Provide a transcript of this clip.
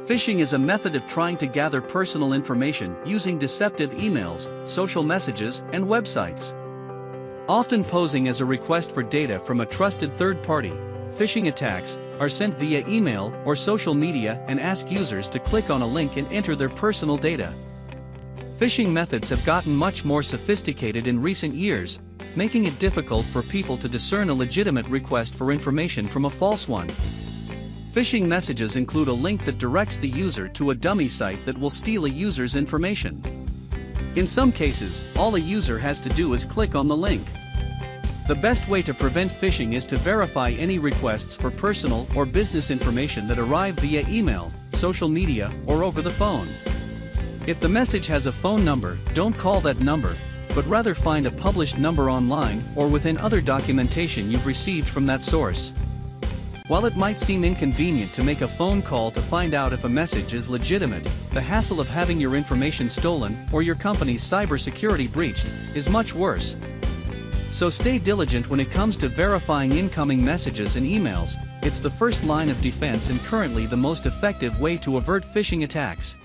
Phishing is a method of trying to gather personal information using deceptive emails, social messages, and websites. Often posing as a request for data from a trusted third party, phishing attacks are sent via email or social media and ask users to click on a link and enter their personal data. Phishing methods have gotten much more sophisticated in recent years, making it difficult for people to discern a legitimate request for information from a false one. Phishing messages include a link that directs the user to a dummy site that will steal a user's information. In some cases, all a user has to do is click on the link. The best way to prevent phishing is to verify any requests for personal or business information that arrive via email, social media, or over the phone. If the message has a phone number, don't call that number, but rather find a published number online or within other documentation you've received from that source. While it might seem inconvenient to make a phone call to find out if a message is legitimate, the hassle of having your information stolen or your company's cybersecurity breached is much worse. So stay diligent when it comes to verifying incoming messages and emails. It's the first line of defense and currently the most effective way to avert phishing attacks.